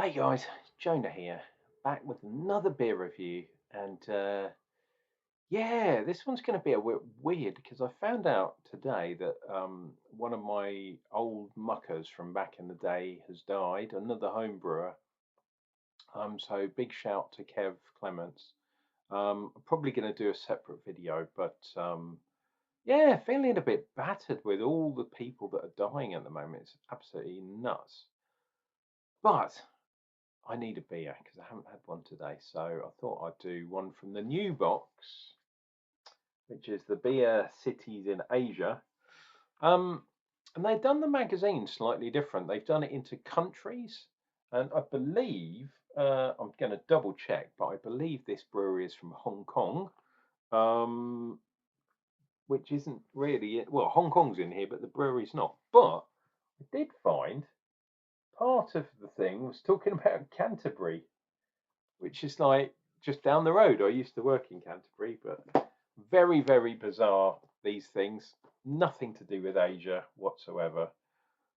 Hey guys, Jonah here, back with another beer review. And yeah, this one's going to be a bit weird because I found out today that one of my old muckers from back in the day has died, another home brewer. So big shout to Kev Clements. I'm probably going to do a separate video, but yeah, feeling a bit battered with all the people that are dying at the moment. It's absolutely nuts. But I need a beer because I haven't had one today. So I thought I'd do one from the new box, which is the Beer Cities in Asia. Um, and they've done the magazine slightly different. They've done it into countries. And I believe, I'm going to double check, but I believe this brewery is from Hong Kong, um, which isn't really, well, Hong Kong's in here, but the brewery's not. But I did find part of the thing was talking about Canterbury, which is like just down the road. I used to work in Canterbury, but very, very bizarre, these things. Nothing to do with Asia whatsoever.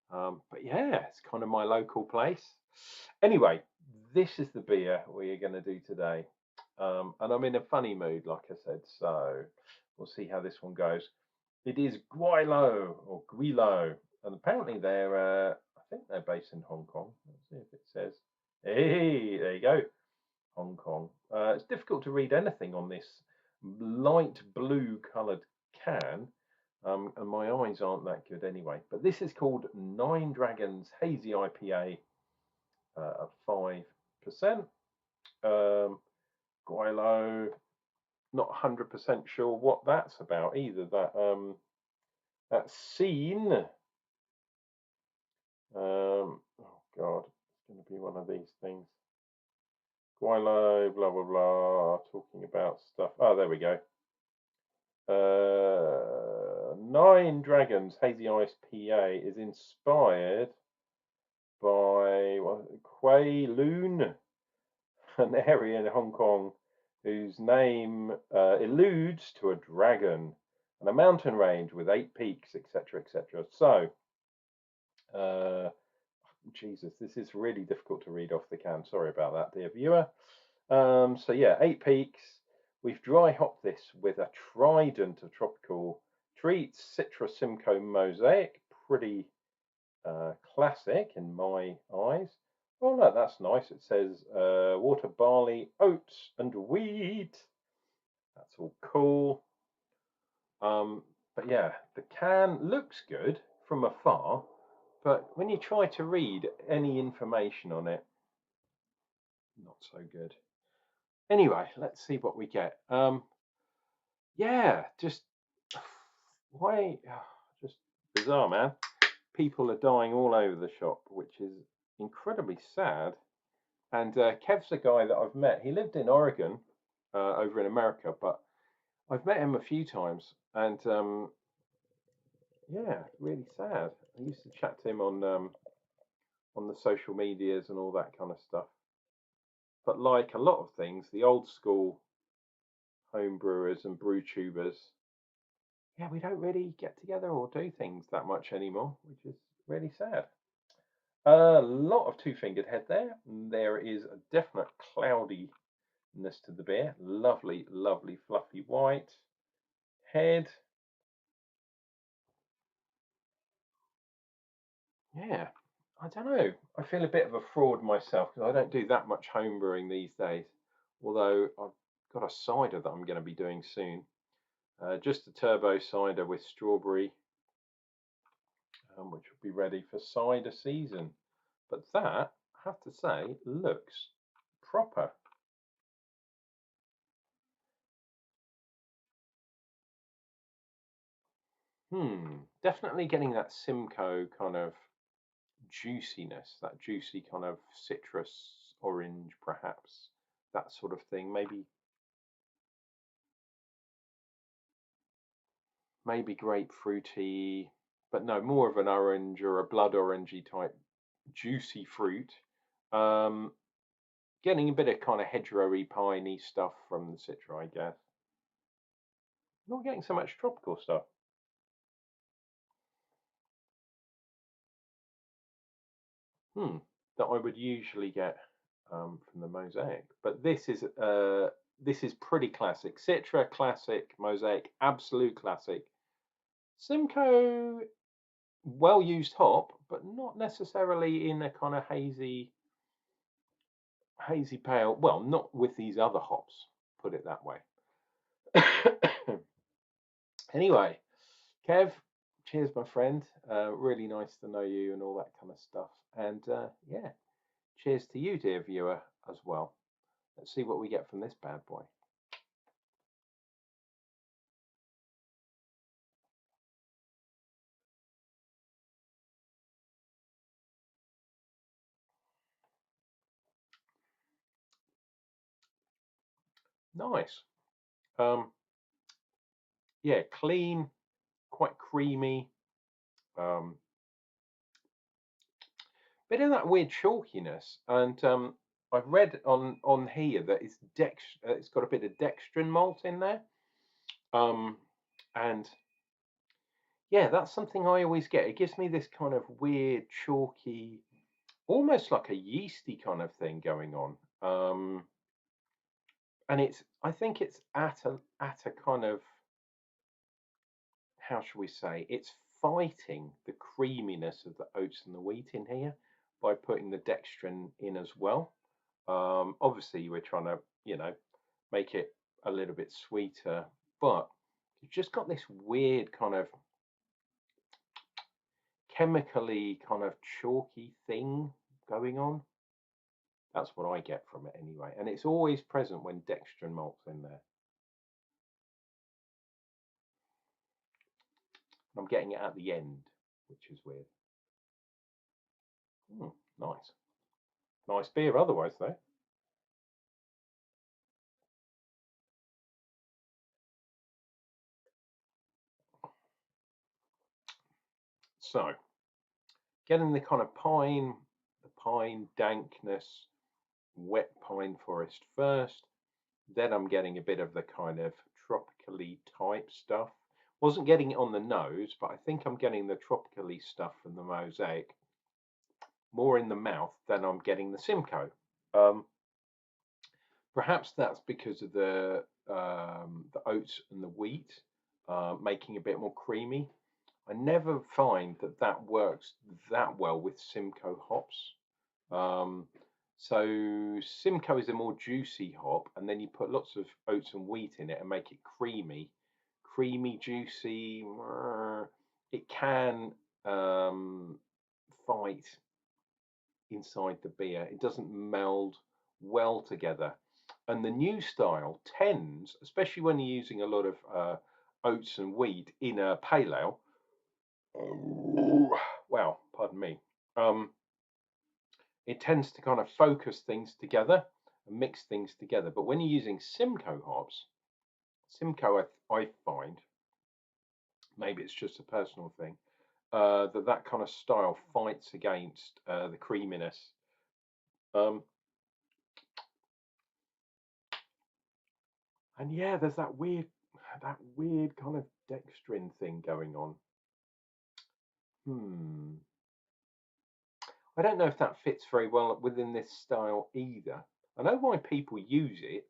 But yeah, it's kind of my local place. Anyway, this is the beer we are going to do today. And I'm in a funny mood, like I said, so we'll see how this one goes. It is Gweilo or Gweilo, and apparently I think they're based in Hong Kong. Let's see if it says. Hey, there you go. Hong Kong. It's difficult to read anything on this light blue coloured can, and my eyes aren't that good anyway. But this is called Nine Dragons Hazy IPA at 5%. Gweilo, not 100% sure what that's about either. That scene. Oh God, it's going to be one of these things. Gweilo, blah blah blah, talking about stuff. Oh, there we go. Nine Dragons Hazy IPA is inspired by Kowloon, an area in Hong Kong whose name alludes to a dragon and a mountain range with 8 peaks, etc., etc. So, Jesus, this is really difficult to read off the can. Sorry about that, dear viewer. So yeah, 8 peaks. We've dry hopped this with a trident of tropical treats, Citra Simcoe Mosaic. Pretty classic in my eyes. Oh no, that's nice. It says water, barley, oats, and wheat. That's all cool. But yeah, the can looks good from afar, but when you try to read any information on it, not so good. Anyway, let's see what we get. Yeah, just why, just bizarre, man. People are dying all over the shop, which is incredibly sad. And Kev's a guy that I've met. He lived in Oregon, over in America, but I've met him a few times, and yeah, really sad. I used to chat to him on the social medias and all that kind of stuff. But like a lot of things, the old school home brewers and brew tubers, yeah, we don't really get together or do things that much anymore, which is really sad. A lot of two-fingered head there. There is a definite cloudiness to the beer. Lovely, lovely, fluffy white head. Yeah, I don't know. I feel a bit of a fraud myself because I don't do that much home brewing these days. Although I've got a cider that I'm going to be doing soon. Just a turbo cider with strawberry, which will be ready for cider season. But that, I have to say, looks proper. Definitely getting that Simcoe kind of juiciness, that juicy kind of citrus, orange, perhaps, that sort of thing. Maybe grapefruity, but no, more of an orange or a blood orangey type juicy fruit. Um, Getting a bit of kind of hedgerowy, piney stuff from the citra, I guess. Not getting so much tropical stuff. Hmm. that I would usually get from the Mosaic. But this is pretty classic. Citra classic, Mosaic absolute classic. Simcoe well used hop, but not necessarily in a kind of hazy pale. Well, not with these other hops. Put it that way. Anyway, Kev, cheers, my friend. Really nice to know you and all that kind of stuff. And yeah, cheers to you, dear viewer, as well. Let's see what we get from this bad boy. Nice. Yeah, clean, quite creamy. Bit of that weird chalkiness, and I've read on here that it's got a bit of dextrin malt in there, and yeah, that's something I always get. It gives me this kind of weird chalky, almost like a yeasty kind of thing going on, and I think it's at a kind of, how shall we say, it's fighting the creaminess of the oats and the wheat in here by putting the dextrin in as well. Obviously, we're trying to, make it a little bit sweeter, but you've just got this weird kind of chemically kind of chalky thing going on. That's what I get from it anyway, and it's always present when dextrin malt's in there. I'm getting it at the end, which is weird. Nice. Nice beer otherwise, though. So, getting the kind of pine dankness, wet pine forest first. Then I'm getting a bit of the kind of tropically type stuff. Wasn't getting it on the nose, but I think I'm getting the tropically stuff from the Mosaic more in the mouth than I'm getting the Simcoe. Um, Perhaps that's because of the oats and the wheat making a bit more creamy. I never find that works that well with Simcoe hops. Um, so Simcoe is a more juicy hop, and then you put lots of oats and wheat in it and make it creamy, juicy. It can fight inside the beer. It doesn't meld well together. And the new style tends, especially when you're using a lot of oats and wheat in a pale ale. Wow, pardon me. It tends to kind of focus things together and mix things together. But when you're using Simcoe hops, Simcoe, I find, maybe it's just a personal thing, that kind of style fights against the creaminess. And yeah, there's that weird kind of dextrin thing going on. I don't know if that fits very well within this style either. I know why people use it,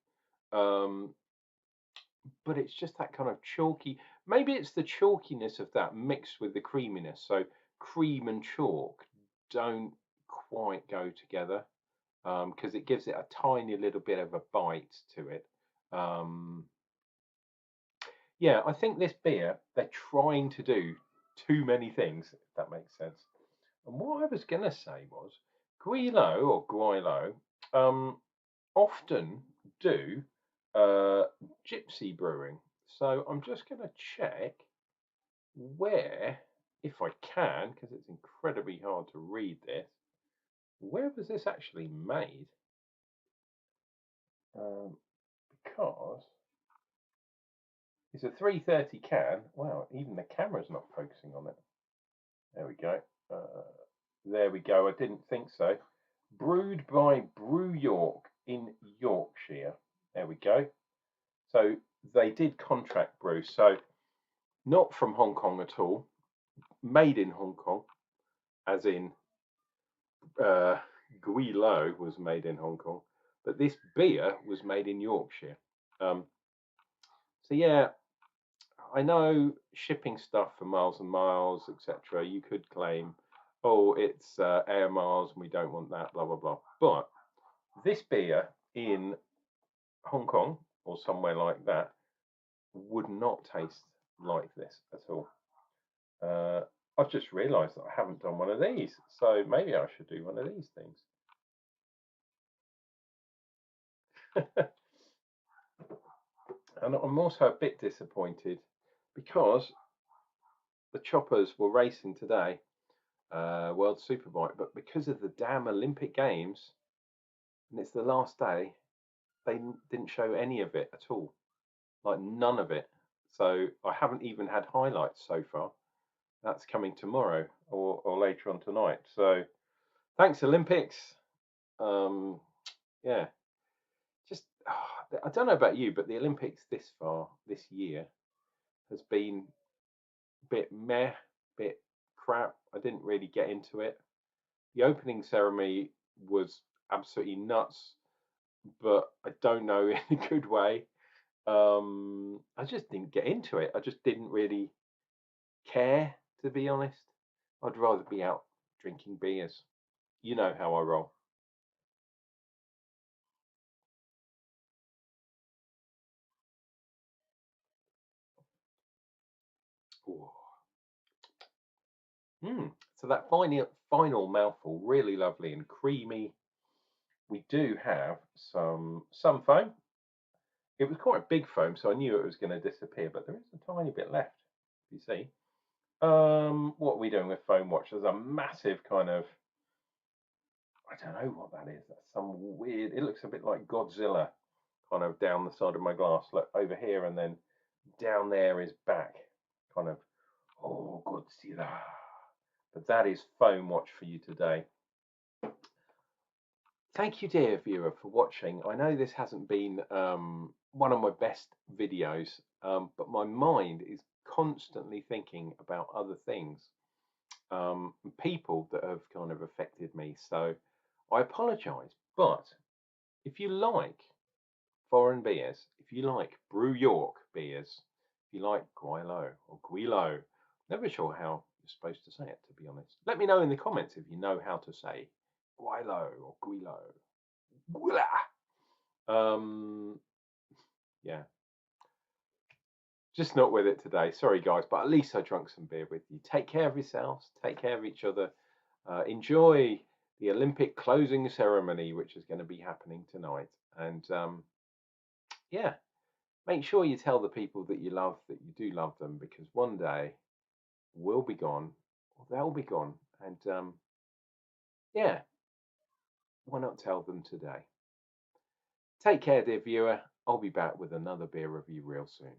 um, but it's just that kind of chalky. Maybe it's the chalkiness of that mixed with the creaminess. So cream and chalk don't quite go together because it gives it a tiny little bit of a bite to it. Yeah, I think this beer, they're trying to do too many things, if that makes sense. And what I was going to say was Gweilo often do gypsy brewing. So I'm just going to check where, if I can, because it's incredibly hard to read this, where was this actually made? Because it's a 330 can. Wow, even the camera's not focusing on it. There we go. There we go. I didn't think so. Brewed by Brew York in Yorkshire. There we go. So they did contract brew. So not from Hong Kong at all. Made in Hong Kong, as in Gweilo was made in Hong Kong, but this beer was made in Yorkshire. So yeah, I know shipping stuff for miles and miles, etc. You could claim, oh, it's air miles and we don't want that, blah blah blah. But this beer in Hong Kong or somewhere like that would not taste like this at all. I've just realised that I haven't done one of these, so maybe I should do one of these things. And I'm also a bit disappointed because the choppers were racing today, World Superbike, but because of the damn Olympic Games, and it's the last day, they didn't show any of it at all, like none of it. So I haven't even had highlights so far. That's coming tomorrow or later on tonight. So thanks Olympics. Yeah, just I don't know about you, but the Olympics this year has been a bit meh, bit crap. I didn't really get into it. The opening ceremony was absolutely nuts, but I don't know in a good way. I just didn't get into it. I just didn't really care, to be honest. I'd rather be out drinking beers. You know how I roll. Ooh. So that final mouthful, really lovely and creamy. We do have some foam. It was quite a big foam, so I knew it was going to disappear, but there is a tiny bit left. You see. What are we doing with Foam Watch? There's a massive kind of, I don't know what that is. That's some weird. It looks a bit like Godzilla, kind of down the side of my glass. Look over here, and then down there is back, kind of. Oh, Godzilla. But that is Foam Watch for you today. Thank you, dear viewer, for watching. I know this hasn't been one of my best videos, but my mind is constantly thinking about other things, people that have kind of affected me. So I apologise. But if you like foreign beers, if you like Brew York beers, if you like Gweilo or Gweilo, never sure how you're supposed to say it, to be honest. Let me know in the comments if you know how to say Gweilo or Gweilo. Yeah, just not with it today. Sorry, guys, but at least I drunk some beer with you. Take care of yourselves. Take care of each other. Enjoy the Olympic closing ceremony, which is going to be happening tonight. And yeah, make sure you tell the people that you love that you do love them, because one day we'll be gone or they'll be gone. And yeah, why not tell them today? Take care, dear viewer. I'll be back with another beer review real soon.